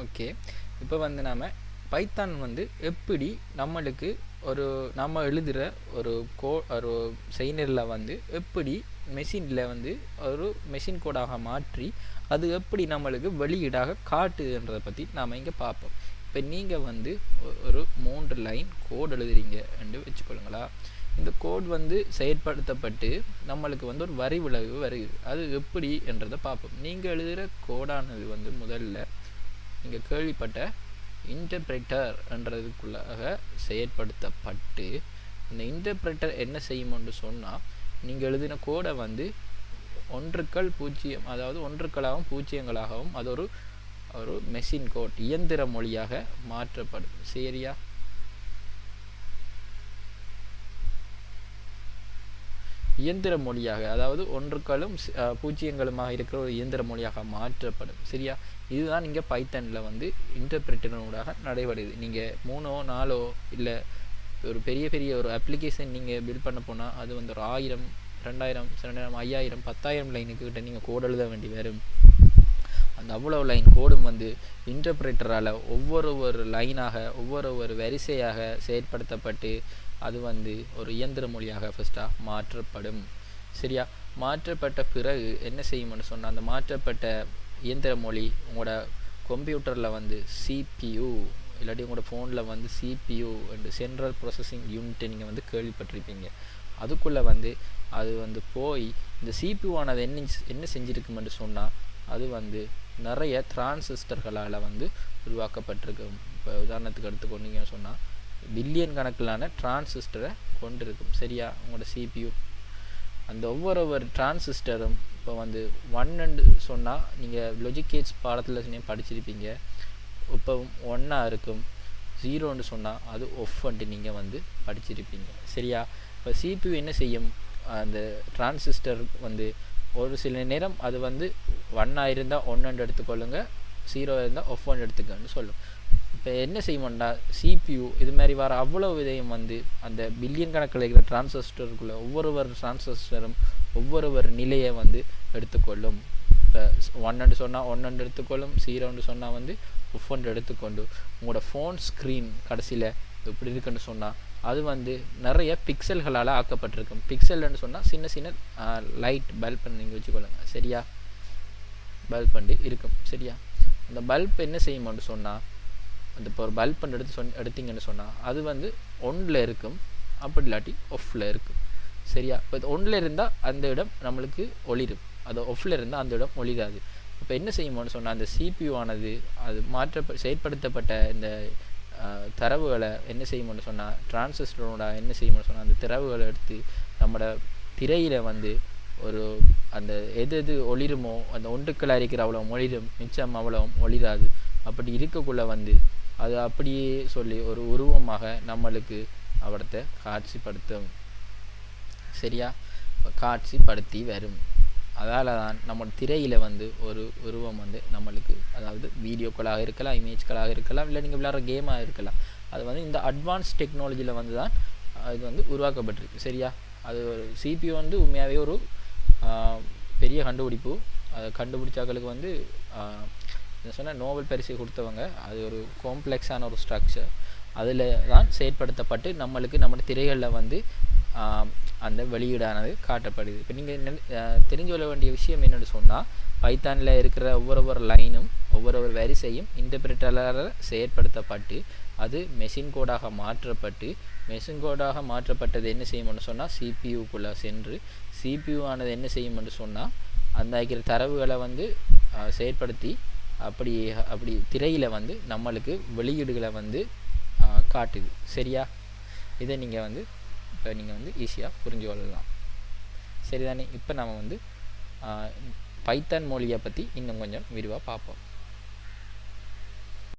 Okay, இப்போ வந்து நாம் பைத்தான் வந்து எப்படி நம்மளுக்கு நம்ம எழுதுகிற ஒரு செயலில் வந்து எப்படி மெஷினில் வந்து ஒரு மெஷின் கோடாக மாற்றி அது எப்படி நம்மளுக்கு வெளியீடாக காட்டுதுன்றதை பற்றி நாம் இங்கே பார்ப்போம். இப்போ நீங்கள் வந்து ஒரு 3 லைன் கோட் எழுதுறீங்க என்று வச்சுக்கொள்ளுங்களா. இந்த கோட் வந்து செயற்படுத்தப்பட்டு நம்மளுக்கு வந்து ஒரு வரி விளைவு வருது. அது எப்படி என்றதை பார்ப்போம். நீங்கள் எழுதுகிற கோடானது வந்து முதல்ல நீங்கள் கேள்விப்பட்ட இன்டர்பிரேட்டர் என்றதுக்குள்ளாக செயற்படுத்தப்பட்டு இந்த இன்டர்பிரேட்டர் என்ன செய்யும்னு சொன்னால், நீங்கள் எழுதின கோடை வந்து ஒன்றுக்கள் பூஜ்ஜியம், அதாவது ஒன்றுக்களாகவும் பூஜ்ஜியங்களாகவும் அது ஒரு மெஷின் கோட் இயந்திர மொழியாக மாற்றப்படும். சரியா? இயந்திர மொழியாக, அதாவது ஒன்றுக்களும் பூஜ்ஜியங்களுமாக இருக்கிற ஒரு இயந்திர மொழியாக மாற்றப்படும். சரியா? இதுதான் இங்கே பைத்தனில் வந்து இன்டர்பிரேட்டனூடாக நடைபெறுது. நீங்கள் 3 4 இல்லை ஒரு பெரிய ஒரு அப்ளிகேஷன் நீங்கள் பில்ட் பண்ண போனால் அது வந்து ஒரு 1000 2000 2000 5000 10000 லைனுக்கு கிட்ட நீங்கள் கோட் எழுத வேண்டி வரும். அந்த அவ்வளோ லைன் கோடும் வந்து இன்டர்பிரேட்டரால் ஒவ்வொரு லைனாக ஒவ்வொரு வரிசையாக செயற்படுத்தப்பட்டு அது வந்து ஒரு இயந்திர மொழியாக ஃபஸ்ட்டாக மாற்றப்படும். சரியா? மாற்றப்பட்ட பிறகு என்ன செய்யும்னு சொன்னால், அந்த மாற்றப்பட்ட இயந்திர மொழி உங்களோட கம்ப்யூட்டரில் வந்து CPU இல்லாட்டி உங்களோட ஃபோனில் வந்து CPU அண்டு சென்ட்ரல் ப்ராசஸிங் யூனிட்டை நீங்கள் வந்து கேள்விப்பட்டிருப்பீங்க. அதுக்குள்ளே வந்து அது வந்து போய் இந்த CPU ஆனது என்ன செஞ்சுருக்குமென்று சொன்னால், அது வந்து நிறைய டிரான்சிஸ்டர்களால் வந்து உருவாக்கப்பட்டிருக்கும். இப்போ உதாரணத்துக்கு எடுத்துக்கொண்டீங்கன்னு சொன்னால் பில்லியன் கணக்கிலான டிரான்சிஸ்டரை கொண்டிருக்கும். சரியா? உங்களோட CPU அந்த ஒவ்வொரு டிரான்சிஸ்டரும் இப்போ வந்து 1 சொன்னால் நீங்கள் லாஜிக் கேட்ஸ் பாடத்தில் படிச்சிருப்பீங்க. இப்போ 1 இருக்கும். 0 சொன்னால் அது ஒஃப்ன்ட்டு நீங்கள் வந்து படிச்சிருப்பீங்க. சரியா? இப்போ CPU என்ன செய்யும், அந்த டிரான்சிஸ்டர் வந்து ஒரு சில நேரம் அது வந்து 1 இருந்தால் 1 எடுத்துக்கொள்ளுங்க, 0 இருந்தால் ஒஃப் எடுத்துக்கன்னு சொல்லும். இப்போ என்ன செய்யணும்னா CPU இது மாதிரி வர அவ்வளோ இதையும் வந்து அந்த பில்லியன் கணக்கில் இருக்கிற டிரான்சிஸ்டருக்குள்ளே ஒவ்வொரு டிரான்சிஸ்டரும் ஒவ்வொரு நிலையை வந்து எடுத்துக்கொள்ளும். இப்போ 1 சொன்னால் 1 எடுத்துக்கொள்ளும், 0 சொன்னால் வந்து ஒஃப் எடுத்துக்கொண்டு உங்களோட ஃபோன் ஸ்க்ரீன் கடைசியில் எப்படி இருக்குன்னு சொன்னால் அது வந்து நிறைய பிக்சல்களால் ஆக்கப்பட்டிருக்கும். பிக்சல்னு சொன்னால் சின்ன லைட் பல்ப் நீங்கள் வச்சுக்கொள்ளுங்க. சரியா? பல்ப் இருக்கும். சரியா? அந்த பல்ப் என்ன செய்யும்னு சொன்னால், அந்த இப்போ ஒரு பல்ப் எடுத்தீங்கன்னு சொன்னால் அது வந்து 1 இருக்கும், அப்படி இல்லாட்டி ஒஃப்ல இருக்கும். சரியா? இப்போ 1 இருந்தால் அந்த இடம் நம்மளுக்கு ஒளிரும், அது ஒஃப்ல இருந்தால் அந்த இடம் ஒளிராது. இப்போ என்ன செய்யும்னு சொன்னால், அந்த CPU ஆனது அது செயற்படுத்தப்பட்ட இந்த தரவுகளை என்ன செய்யும்னு சொன்னால், டிரான்சிஸ்டரோட என்ன செய்யும்னு சொன்னால் அந்த தரவுகளை எடுத்து நம்மளோட திரையில் வந்து அந்த எது ஒளிருமோ அந்த ஒன்றுக்களாக இருக்கிற அவ்வளோ ஒளிரும், மிச்சம் அவ்வளோ ஒளிராது. அப்படி இருக்கக்குள்ள வந்து அது அப்படியே சொல்லி ஒரு உருவமாக நம்மளுக்கு அவரத்தை காட்சிப்படுத்தும். சரியா? காட்சிப்படுத்தி வரும். அதால் தான் நம்ம திரையில் வந்து ஒரு உருவம் வந்து நம்மளுக்கு, அதாவது வீடியோக்களாக இருக்கலாம், இமேஜ்களாக இருக்கலாம், இல்லை நீங்கள் விளையாடுற கேமாக இருக்கலாம், அது வந்து இந்த அட்வான்ஸ் டெக்னாலஜியில் வந்து தான் அது வந்து உருவாக்கப்பட்டிருக்கு. சரியா? அது ஒரு CPU வந்து உண்மையாகவே ஒரு பெரிய கண்டுபிடிப்பு. அதை கண்டுபிடிச்சாக்களுக்கு வந்து என்ன சொன்னால் நோபல் பரிசு கொடுத்தவங்க. அது ஒரு காம்ப்ளெக்ஸான ஒரு ஸ்ட்ரக்சர், அதில் தான் செயற்படுத்தப்பட்டு நம்மளுக்கு நம்ம திரைகளில் வந்து அந்த வெளியீடானது காட்டப்படுது. இப்போ நீங்கள் தெரிஞ்சு கொள்ள வேண்டிய விஷயம் என்னென்னு சொன்னால், பைத்தானில் இருக்கிற ஒவ்வொரு லைனும் ஒவ்வொரு வரிசையும் இன்டர்பிரேட்டரால் செயற்படுத்தப்பட்டு அது மெஷின் கோடாக மாற்றப்பட்டு, மெஷின் கோடாக மாற்றப்பட்டது என்ன செய்யும்னு சொன்னால் CPUக்குள்ளே சென்று CPU ஆனது என்ன செய்யும்னு சொன்னால் அந்த இருக்கிற தரவுகளை வந்து செயற்படுத்தி அப்படி திரையில் வந்து நம்மளுக்கு வெளியீடுகளை வந்து காட்டுது. சரியா? இதை நீங்கள் வந்து இப்போ நீங்கள் வந்து ஈஸியாக புரிஞ்சு கொள்ளலாம். சரிதானே? இப்போ நம்ம வந்து பைத்தான் மொழியை பற்றி இன்னும் கொஞ்சம் விரிவாக பார்ப்போம்.